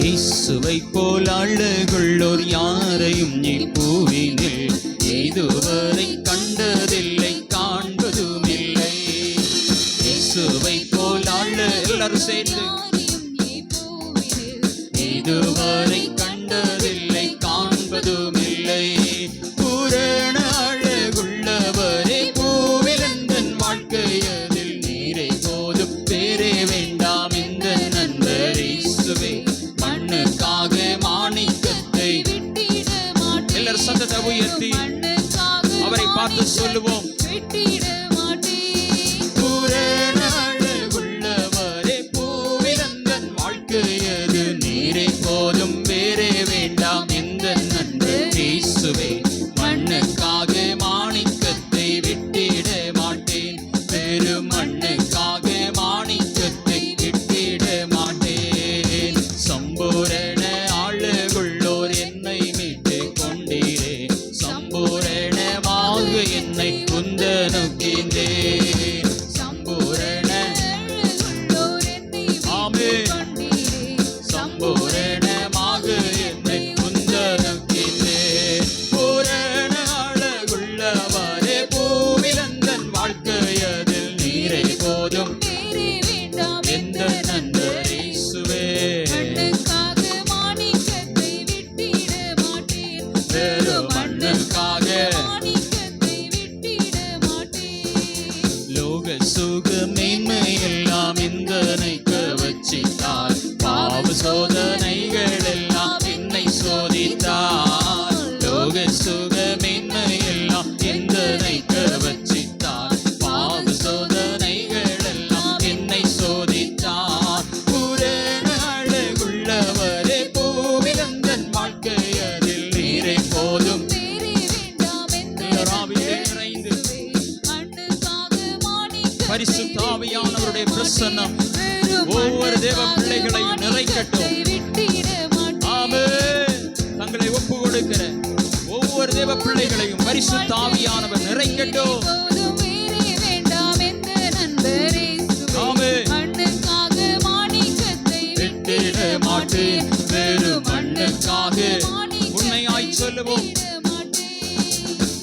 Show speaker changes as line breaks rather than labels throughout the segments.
இயேசுவை போல் அழகுள்ளோர் யாரையும் இப்பூவினில் இதுவரை கண்டதில்லை, காண்பதுமில்லை. இயேசுவை போல் எல்லாரும் சேர்ந்து இதுவரை கண்டதில்லை, காண்பதுமில்லை. பூரண அழகுள்ளவரே பூவிலந்தன் வாழ்க்கையதில் நீரை போதும் வேறே வேண்டாம் இந்த நண்பர் இயேசுவே. மண்ணுக்காக மாணிக்கத்தை எல்லாரும் சத்தத்தை உயர்த்தி அவரை பார்த்து சொல்லுவோம். பூரண அழகுள்ளவரே பூவிலந்தன் வாழ்க்கையது நீரை போதும் வேறே வேண்டாம் இந்த நண்பர் இயேசுவே. மண்ணுக்காக மாணிக்கத்தை விட்டிட மாட்டேன், வெறும் மண்ணுக்காக மாணிக்கத்தை விட்டிட மாட்டேன். சம்பூரண அழகுள்ளோர் என்னை மீட்டு கொண்டீரே, சம்பூரணமாக என்னை உந்த நோக்கின்றேன். சம்பூரண ஆமே சம்பூரணமாக என்னை உந்த நோக்கின்றேன். பூரண அழகுள்ளவரே பூவிலந்தன் வாழ்க்கையதில் நீரை போதும் எந்த நண்பர் இயேசுவே. வெறும் மண்ணுக்காக லோக சுக மேன்மை எல்லாம் இந்தனைக்க வச்சித்தார், பாவ சோதனைகள் எல்லாம் என்னை சோதித்தார். லோக சுக மேன்மை எல்லாம் இந்தனைக்க வச்சித்தார், பாவ சோதனைகள் எல்லாம் என்னை சோதித்தார். பூரண அழகுள்ளவரே பூவிலந்தன் வாழ்க்கையதில் நீரை போதும் நிறைந்து பரிசுத்த ஆவியானவருடைய பிரசன்னம் ஒவ்வொரு தேவ பிள்ளைகளையும் நிறைக்கட்டும். ஆமென். தங்களை ஒப்பு கொடுக்கிற ஒவ்வொரு தேவ பிள்ளைகளையும் பரிசுத்த ஆவியானவர் நிறைக்கட்டும். விட்டிட மாட்டேன், வெறும் மண்ணுக்காக உண்மையாய் சொல்லுவோம்.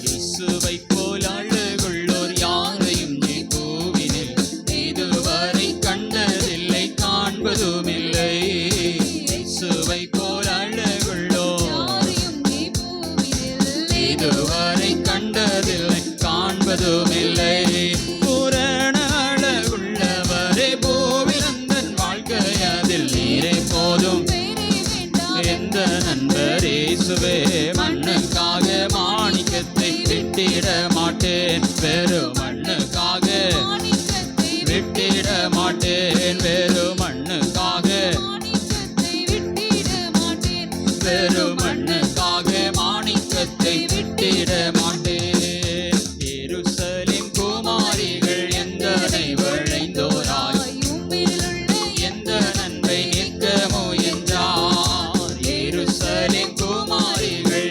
இயேசுவை போல் அழகுள்ளோர் யாரையும் நீ பூவினில் இதுவரை கண்டதில்லை, காண்பதுமில்லை. இயேசுவை போல் அழகுள்ளோர் இதுவரை கண்டதில்லை, காண்பதுமில்லை. பூரண அழகுள்ளவரே பூவிலந்தன் வாழ்க்கையதில் நீரை போதும் எந்த நண்பர் இயேசுவே. மண்ணுக்காக மாணிக்கத்தை விட்டிட மாட்டேன், வெறும் மண்ணுக்காக விட்டிட மாட்டேன். வெறும் மண்ணுக்காக வெறும் மண்ணுக்காக மாணிக்கத்தை விட்டிட மாட்டேன். எருசலேம் குமாரிகள் எந்தனை வளைந்தோராய் எந்த நன்மை நிற்க முயன்றார். எருசலேம் குமாரிகள்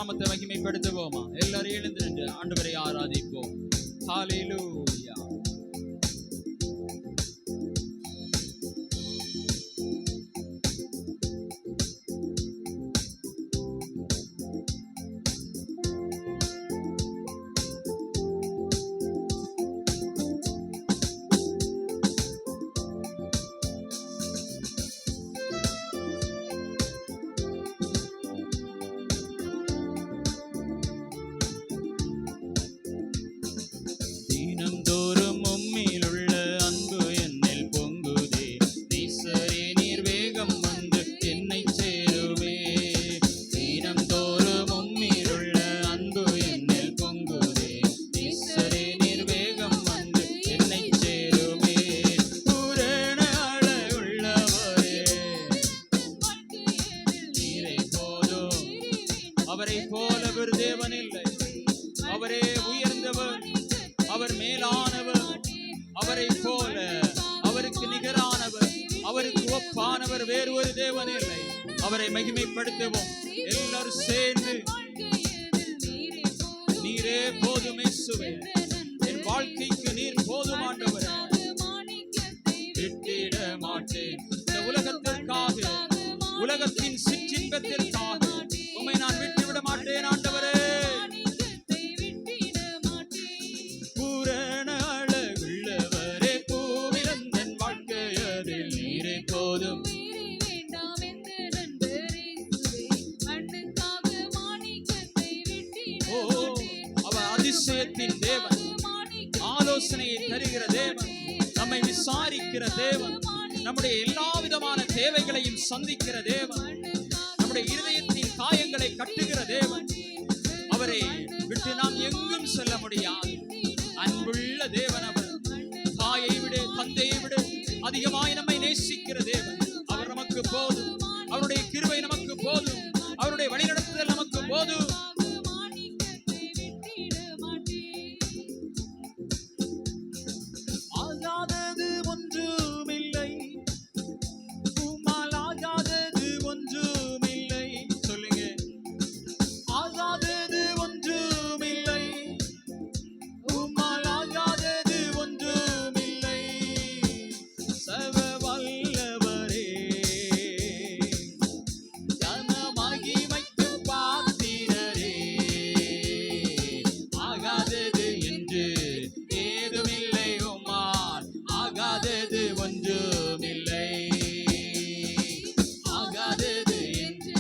நாமத்தை மகிமைப்படுத்துவோமா? எல்லாரும் எழுந்து நின்று ஆண்டவரை ஆராதிப்போம். ஹல்லேலூயா. அவரை போல ஒரு தேவன் இல்லை. அவரே உயர்ந்தவர், அவர் மேலானவர். அவரை போல, அவருக்கு நிகரானவர், அவருக்கு ஒப்பானவர் வேறு ஒரு தேவன் இல்லை. அவரை மகிமைப்படுத்துவோம். எல்லாரும் சேர்ந்து நீரே போதும் இயேசுவே, என் வாழ்க்கைக்கு நீர் போதும் ஆண்டவரே. விட்டிட மாட்டேன் இந்த உலகத்திற்காக, உலகத்தின் சிற்றின்பத்திற்காக உம்மை நான் விட்டுவிட மாட்டேன் ஆண்டவரே. பூரண அழகுள்ளவரே, பூவிலந்தன் வாழ்க்கையதில் நீரே போதும். அவர் அதிசயத்தின் தேவன், ஆலோசனையை தருகிற தேவன், நம்மை விசாரிக்கிற தேவன், நம்முடைய எல்லா விதமான தேவைகளையும் சந்திக்கிற தேவன், நம்முடைய இருதயத்தின் காயங்களை கட்டுகிற தேவன். அவரை விட்டு நாம் எங்கும் செல்ல முடியாது. அன்புள்ள தேவன் அவர். தாயை விட, தந்தையை விட அதிகமாய் நம்மை நேசிக்கிற தேவன். அவர் நமக்கு போதும். அவருடைய கிருபை நமக்கு போதும். அவருடைய வழிநடத்துதல் நமக்கு போதும். ஆகாதது ஒன்றுமில்லை, உம்மால் ஆகாதது ஒன்றுமில்லை. சொல்லுங்க, ஆகாதது ஒன்றுமில்லை, உம்மால் ஆகாதது ஒன்றுமில்லை. சர்வ வல்லவரே, கன மகிமைக்கு பாத்திரரே, ஆகாதது என்று ஏதுமில்லை, உம்மால் ஆகாதது ஒன்றுமில்லை. ஆகாதது என்று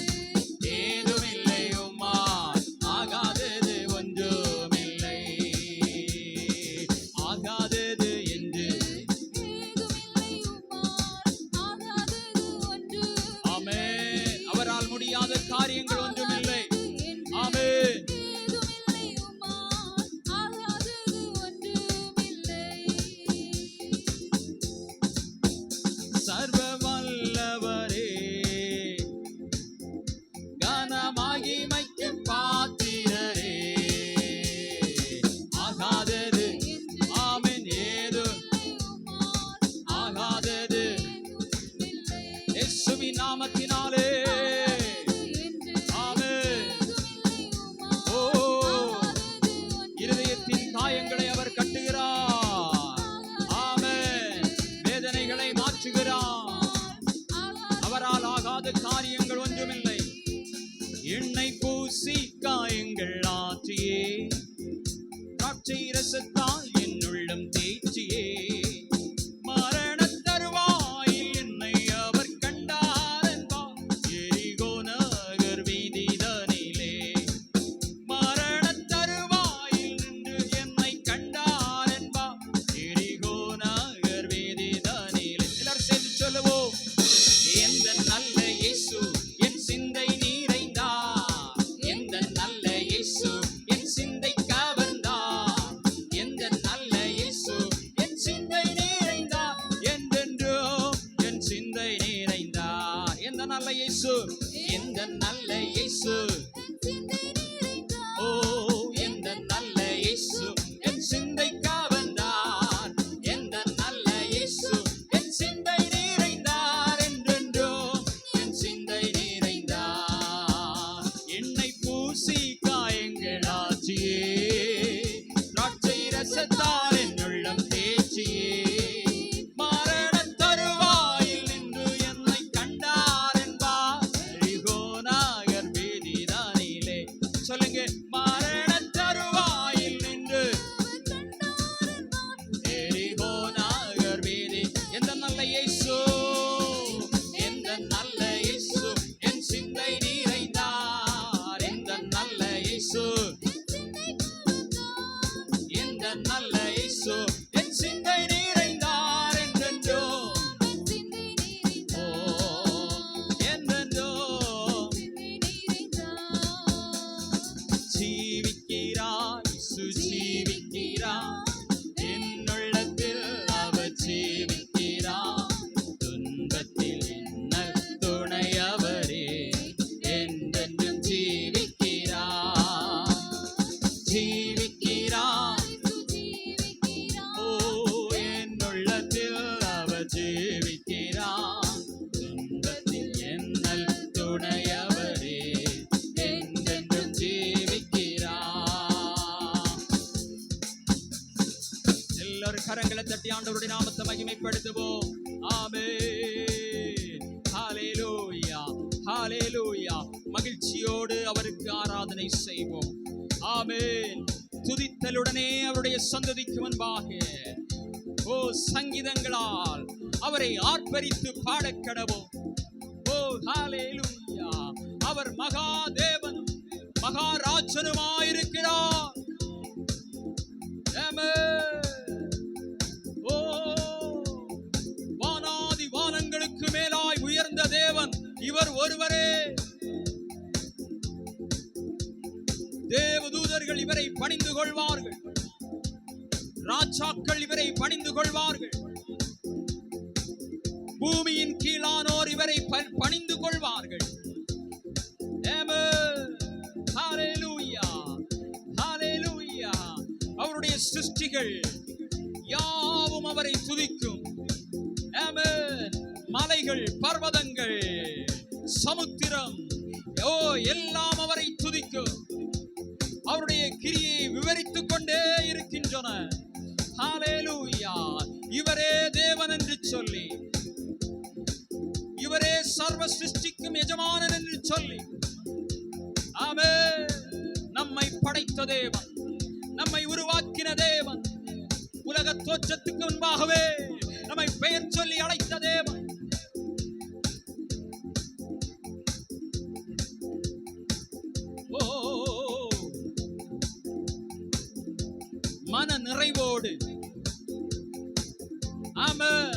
ஏதுமில்லை, உம்மால் ஆகாதது ஒன்றுமில்லை. ஆகாதது என்று ஆமென். அவரால் முடியாத காரியங்கள் ஒன்றுமில்லை. ஆமென். சர்வ வல்லவரே, கன மகிமைக்கு பாத்திரரே, ஆகாதது ஆமென் ஏது ஆகாதது இயேசுவின் நாமத்தினாலே. ஆமென். ஓ, இருதயத்தின் காயங்களை அவர் கட்டுகிறார். ஆமென். வேதனைகளை மாற்றுகிறார். அவரால் ஆகாத காரியங்கள் ஒன்றுமில்லை. எண்ணெய் பூசி காயங்கள் ஆற்றியே, திராட்சை ரசத்தால் என் உள்ளம் தேய்ச்சியே, மரணத் தருவாயில் என்னை அவர் கண்டார் என்பார். எரிகோ நகர் வீதிதனிலே மரணத் தருவாயில் நின்று என்னை கண்டார் என்பார். எரிகோ நகர் வீதிதனிலே. எல்லாரும் சேர்ந்து சொல்லுவோம். எந்த நல்ல இயேசு என் சிந்தை நிறைந்தார், எந்த நல்ல இயேசு ஊசி காயங்கள் ஆச்சியே, திராட்சை ரசத்தால் என் உள்ளம் தேய்ச்சியே, மரண தருவாயில் நின்று என்னை கண்டார் என்பார் எரிகோ நகர் வீதிதானிலே. சொல்லுங்க, மரண தருவாயில் நின்று எரிகோ நகர் வீதி. எந்த நல்ல இயேசு, எந்த நல்ல இயேசு என் சிந்தை நிறைந்தார். எந்த நல்ல இயேசு, எந்த நல்ல இயேசு என் சிந்தை நிறைந்தார். என்றென்றோ ஓ என்றென்றோ ஜீவிக்கிறார் இயேசு ஜீவிக்கிறார். என் உள்ளத்தில் அவர் ஜீவிக்கிறார். துன்பத்தில் என்ன துணை அவரே, என்றென்றும் ஜீவிக்கிறார். ஜீவிக்கிறார் ஓ என் உள்ளத்தில் அவர் ஜீவிக்கிறார். துன்பத்தில் என்னல் துணை அவரே, என்றென்றும் ஜீவிக்கிறார். எல்லாரும் கரங்களை தட்டி ஆண்டவருடைய நாமத்தை மகிமைப்படுத்துவோம். ஆமென். ஹல்லேலூயா, ஹல்லேலூயா. மகிழ்ச்சியோடு அவருக்கு ஆராதனை செய்வோம். ஆமென். துதித்தலுடனே அவருடைய சந்ததிக்கு முன்பாக ஓ சங்கீதங்களால் அவரை ஆர்ப்பரித்து பாடக் கடவோம். ஓ ஹல்லேலூயா. அவர் மகாதேவனும் மகாராஜனுமாயிருக்கிறார். ஆமென். ஓ வானாதி வானங்களுக்கு மேலாய் உயர்ந்த தேவன் இவர் ஒருவரே. தேவதூதர்கள் இவரை பணிந்து கொள்வார்கள், ராஜாக்கள் இவரை பணிந்து கொள்வார்கள், பூமியின் கீழானோர் இவரை பணிந்து கொள்வார்கள். ஆமென். ஹல்லேலூயா, ஹல்லேலூயா. அவருடைய சிருஷ்டிகள் யாவும் அவரை துதிக்கும். ஆமென். மலைகள், பர்வதங்கள், சமுத்திரம் ஓ எல்லாம் அவரை துதிக்கும். அவருடைய கிரியை விவரித்துக் கொண்டே இருக்கின்றன. ஹல்லேலூயா. இவரே தேவன் என்று சொல்லி, இவரே சர்வ சிருஷ்டிக்கும் எஜமானன் என்று சொல்லி, ஆமென். நம்மை படைத்த தேவன், நம்மை உருவாக்கின தேவன், உலக தோற்றத்துக்கு முன்பாகவே நம்மை பெயர் சொல்லி அழைத்த தேவன். ஓ மன நிறைவோடு ஆமென்.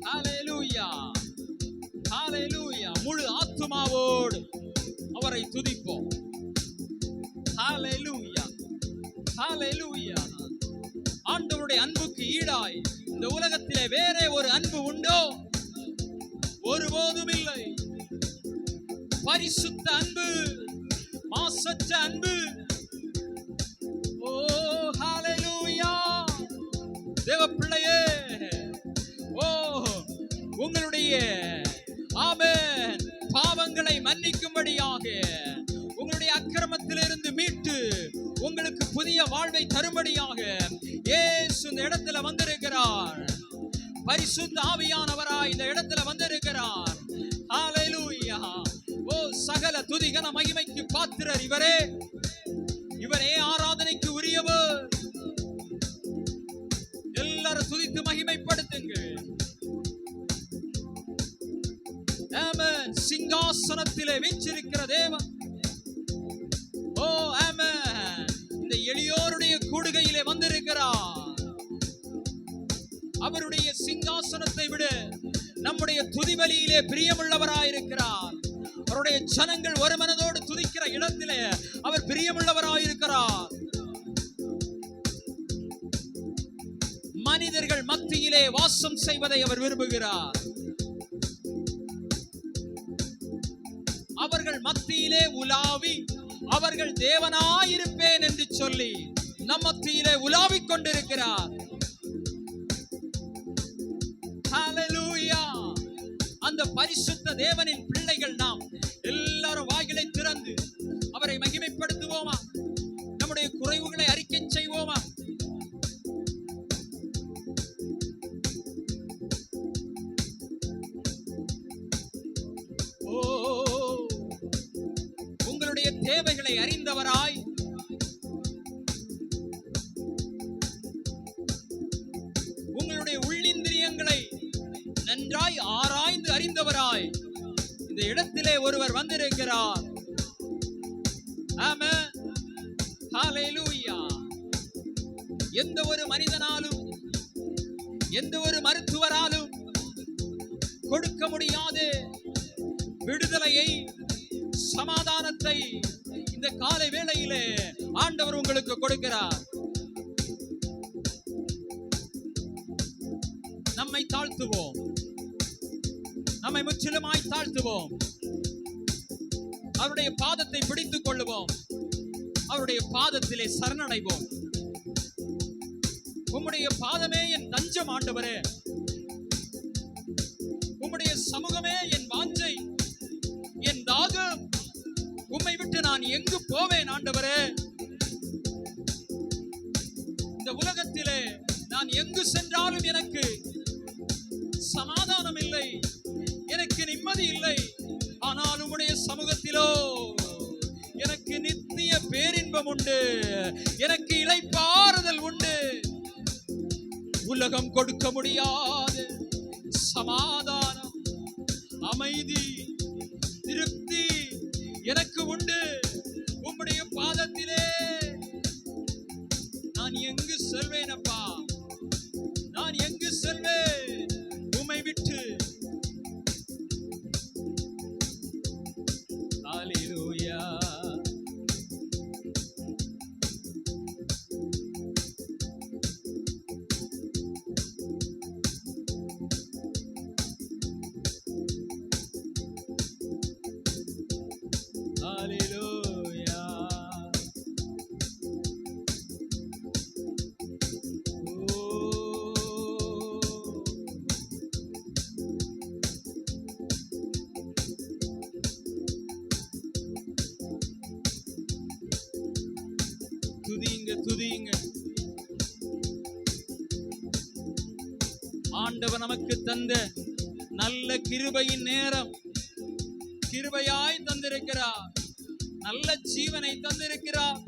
ஹல்லேலூயா, ஹல்லேலூயா. முழு ஆத்துமாவோடு அவரை துதிப்போம். ஹல்லேலூயா, ஹல்லேலூயா. ஆண்டவருடைய அன்புக்கு ஈடாய் இந்த உலகத்திலே வேறே ஒரு அன்பு உண்டோ? ஒருபோதும் இல்லை. பரிசுத்த அன்பு, மாசற்ற அன்பு. ஓ ஹல்லேலூயா. தேவ பிள்ளையே, ஓ உங்களுடைய ஆமென் பாவங்களை மன்னிக்கும்படியாக, உங்களுடைய அக்கிரமத்திலிருந்து மீட்டு உங்களுக்கு புதிய வாழ்வை தரும்படியாக இயேசு இந்த இடத்துல வந்திருக்கிறார். பரிசுத்த ஆவியானவராய் இந்த இடத்துல வந்திருக்கிறார். ஹல்லேலூயா. ஓ சகல துதிகன மகிமைக்கு பாத்திரர் இவரே. இவரே ஆராதனைக்கு உரியவர். எல்லாரும் துதித்து மகிமைப்படுத்துங்கள். ஆமென். சிங்காசனத்திலே வீற்றிருக்கிற தேவன். ஓ ஆமென். இந்த எளியோருடைய கூடுகையிலே வந்திருக்கிறார். அவருடைய சிங்காசனத்தை விட நம்முடைய துதிபலியிலே பிரியமுள்ளவராயிருக்கிறார். அவருடைய ஜனங்கள் ஒரு மனதோடு துதிக்கிற இடத்திலே அவர் பிரியமுள்ளவராயிருக்கிறார். மனிதர்கள் மத்தியிலே வாசம் செய்வதை அவர் விரும்புகிறார். அவர்கள் மத்தியிலே உலாவி அவர்கள் தேவனாயிருப்பேன் என்று சொல்லி நம் மத்தியிலே உலாவிக் கொண்டிருக்கிறார். ஹல்லேலூயா. அந்த பரிசுத்த தேவனின் பிள்ளைகள் நாம் எல்லாரும் உள்ளங்களை அறிந்தவராய், உங்களுடைய உள்ளிந்திரியங்களை நன்றாய் ஆராய்ந்து அறிந்தவராய் இந்த இடத்திலே ஒருவர் வந்திருக்கிறார். ஆமென், ஹல்லேலூயா. எந்த ஒரு மனிதனாலும் எந்த ஒரு மருத்துவராலும் கொடுக்க முடியாத விடுதலையை, சமாதானத்தை இந்த காலை வேளையிலே ஆண்டவர் உங்களுக்கு கொடுக்கிறார். நம்மை தாழ்த்துவோம், நம்மை முற்றிலுமாய் தாழ்த்துவோம், அவருடைய பாதத்தை பிடித்துக் கொள்ளுவோம், அவருடைய பாதத்திலே சரணடைவோம். உம்முடைய பாதமே என் தஞ்சம் ஆண்டவரே, உம்முடைய சமூகமே என் வாஞ்சை, என் தாகம். உம்மை விட்டு நான் எங்கு போவேன் ஆண்டவரே? இந்த உலகத்திலே நான் எங்கு சென்றாலும் எனக்கு சமாதானம் இல்லை, எனக்கு நிம்மதி இல்லை. ஆனால் உம்முடைய சமூகத்திலோ எனக்கு நித்திய பேரின்பம் உண்டு, எனக்கு இளைப்பாறுதல் உண்டு. உலகம் கொடுக்க முடியாத சமாதானம், அமைதி, திருப்தி எனக்கு உண்டு உம்முடைய பாதத்திலே. நான் எங்கு செல்வேன் அப்பா? நான் எங்கு செல்வேன் உம்மை விட்டு? ஹல்லேலூயா. துதியுங்க, துதியுங்க. ஆண்டவர் நமக்கு தந்த நல்ல கிருபையின் நேரம், கிருபையாய் தந்திருக்கிறார். நல்ல ஜீவனை தந்திருக்கிறார்,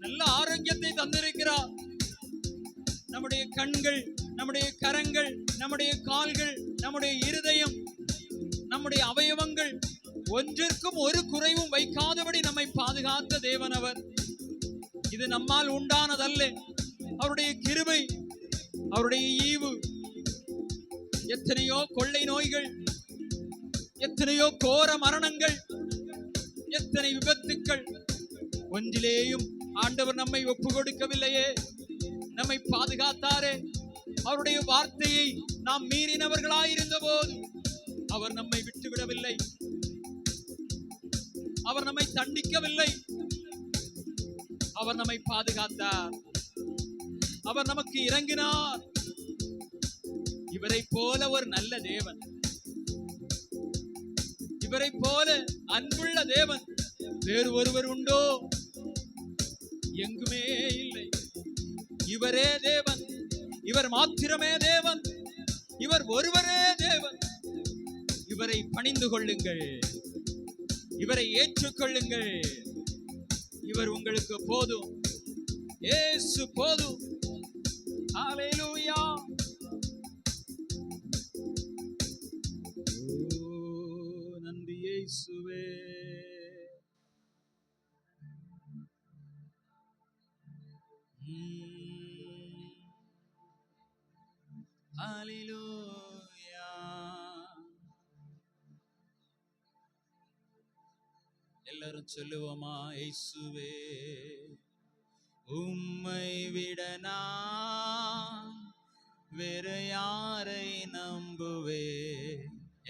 நல்ல ஆரோக்கியத்தை தந்திருக்கிறார். நம்முடைய கண்கள், நம்முடைய கரங்கள், நம்முடைய கால்கள், நம்முடைய இருதயம், நம்முடைய அவயவங்கள் ஒன்றிற்கும் ஒரு குறைவும் வைக்காதபடி நம்மை பாதுகாத்த தேவன் அவர். இது நம்மால் உண்டானதல்ல, அவருடைய கிருபை, அவருடைய ஈவு. எத்தனையோ கொள்ளை நோய்கள், எத்தனையோ கோர மரணங்கள், எத்தனை விபத்துக்கள், ஒன்றிலேயும் ஆண்டவர் நம்மை ஒப்பு கொடுக்கவில்லையே, நம்மை பாதுகாத்தாரே. அவருடைய வார்த்தையை நாம் மீறினவர்களாயிருந்த போது அவர் நம்மை விட்டுவிடவில்லை, அவர் நம்மை தண்டிக்கவில்லை, அவர் நம்மை பாதுகாத்தார், அவர் நமக்கு இறங்கினார். இவரை போல ஒரு நல்ல தேவன், இவரை போல அன்புள்ள தேவன் வேறு ஒருவர் உண்டோ? எங்குமே இல்லை. இவரே தேவன், இவர் மாத்திரமே தேவன், இவர் ஒருவரே தேவன். இவரை பணிந்து கொள்ளுங்கள், இவரை ஏற்றுக்கொள்ளுங்கள். இவர் உங்களுக்கு போதும், இயேசு போதும். ஹல்லேலூயா. நன்றி இயேசுவே. ஹல்லேலூயா. எல்லாரும் சொல்லுவோமா? இயேசுவே, உம்மை விட நான் வேற யாரை நம்புவே?